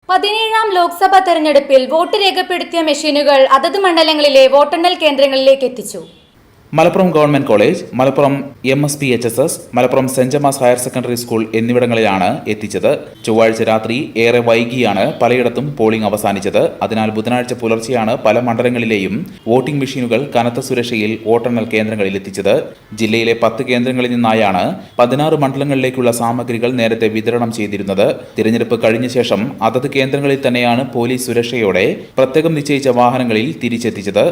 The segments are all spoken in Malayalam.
17ാം ലോക്സഭാ തെരഞ്ഞെടുപ്പിൽ വോട്ട് രേഖപ്പെടുത്തിയ മെഷീനുകൾ അതത് മണ്ഡലങ്ങളിലെ വോട്ടെണ്ണൽ കേന്ദ്രങ്ങളിലേക്ക് എത്തിച്ചു. Malappuram government college, Malappuram MSPHSS, Malappuram saint Gemma's higher secondary school എന്നിവിടങ്ങളിലാണ് എത്തിച്ചത്. ചൊവ്വാഴ്ച രാത്രി ഏറെ വൈകിയാണ് പലയിടത്തും പോളിംഗ് അവസാനിച്ചത്. അതിനാൽ ബുധനാഴ്ച പുലർച്ചെയാണ് പല മണ്ഡലങ്ങളിലെയും വോട്ടിംഗ് മെഷീനുകൾ കനത്ത സുരക്ഷയിൽ വോട്ടെണ്ണൽ കേന്ദ്രങ്ങളിൽ എത്തിച്ചത്. ജില്ലയിലെ 10 കേന്ദ്രങ്ങളിൽ നിന്നായാണ് 16 മണ്ഡലങ്ങളിലേക്കുള്ള സാമഗ്രികൾ നേരത്തെ വിതരണം ചെയ്തിരുന്നത്. തിരഞ്ഞെടുപ്പ് കഴിഞ്ഞ ശേഷം അതത് കേന്ദ്രങ്ങളിൽ തന്നെയാണ് പോലീസ് സുരക്ഷയോടെ പ്രത്യേകം നിശ്ചയിച്ച വാഹനങ്ങളിൽ തിരിച്ചെത്തിച്ചത്.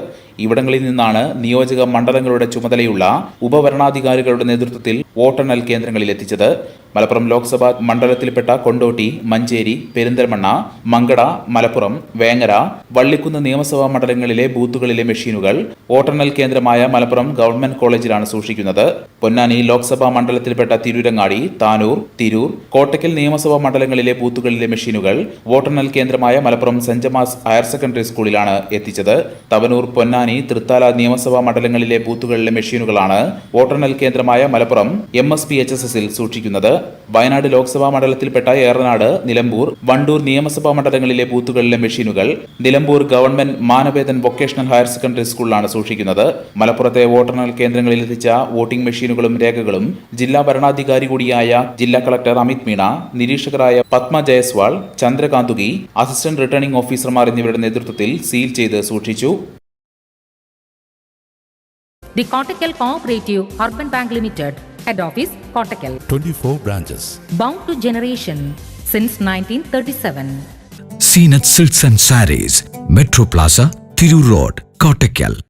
ഇവിടങ്ങളിൽ നിന്നാണ് നിയോജക മണ്ഡലങ്ങളുടെ ചുമതലയുള്ള ഉപവരണാധികാരികളുടെ നേതൃത്വത്തിൽ വോട്ടെണ്ണൽ കേന്ദ്രങ്ങളിൽ എത്തിച്ചത്. മലപ്പുറം ലോക്സഭാ മണ്ഡലത്തിൽപ്പെട്ട കൊണ്ടോട്ടി, മഞ്ചേരി, പെരിന്തൽമണ്ണ, മങ്കട, മലപ്പുറം, വേങ്ങര, വള്ളിക്കുന്ന് നിയമസഭാ മണ്ഡലങ്ങളിലെ ബൂത്തുകളിലെ മെഷീനുകൾ വോട്ടെണ്ണൽ കേന്ദ്രമായ മലപ്പുറം ഗവൺമെന്റ് കോളേജിലാണ് സൂക്ഷിക്കുന്നത്. പൊന്നാനി ലോക്സഭാ മണ്ഡലത്തിൽപ്പെട്ട തിരൂരങ്ങാടി, താനൂർ, തിരൂർ, കോട്ടയ്ക്കൽ നിയമസഭാ മണ്ഡലങ്ങളിലെ ബൂത്തുകളിലെ മെഷീനുകൾ വോട്ടെണ്ണൽ കേന്ദ്രമായ Malappuram saint Gemma's higher secondary സ്കൂളിലാണ് എത്തിച്ചത്. തവനൂർ, പൊന്നാനി, തൃത്താല നിയമസഭാ മണ്ഡലങ്ങളിലെ ബൂത്തുകളിലെ മെഷീനുകളാണ് വോട്ടെണ്ണൽ കേന്ദ്രമായ മലപ്പുറം MSPHSSൽ സൂക്ഷിക്കുന്നത്. വയനാട് ലോക്സഭാ മണ്ഡലത്തിൽപ്പെട്ട ഏറനാട്, നിലമ്പൂർ, വണ്ടൂർ നിയമസഭാ മണ്ഡലങ്ങളിലെ ബൂത്തുകളിലെ മെഷീനുകൾ Nilambur government Manavedan vocational higher secondary സ്കൂളിലാണ് സൂക്ഷിക്കുന്നത്. മലപ്പുറത്തെ വോട്ടെണ്ണൽ കേന്ദ്രങ്ങളിൽ എത്തിച്ച വോട്ടിംഗ് മെഷീനുകളും രേഖകളും ജില്ലാ ഭരണാധികാരി കൂടിയായ ജില്ലാ കളക്ടർ അമിത് മീണ, നിരീക്ഷകരായ പത്മ ജയസ്വാൾ, ചന്ദ്രകാന്തുകി, അസിസ്റ്റന്റ് റിട്ടേണിംഗ് ഓഫീസർമാർ എന്നിവരുടെ നേതൃത്വത്തിൽ സീൽ ചെയ്ത് സൂക്ഷിച്ചു. The Kottakkal Cooperative Urban Bank Limited, Head Office, Kottakkal. 24 branches. Bound to generation since 1937. Seenat Silks and Sarees, Metro Plaza, Thiru Road, Kottakkal.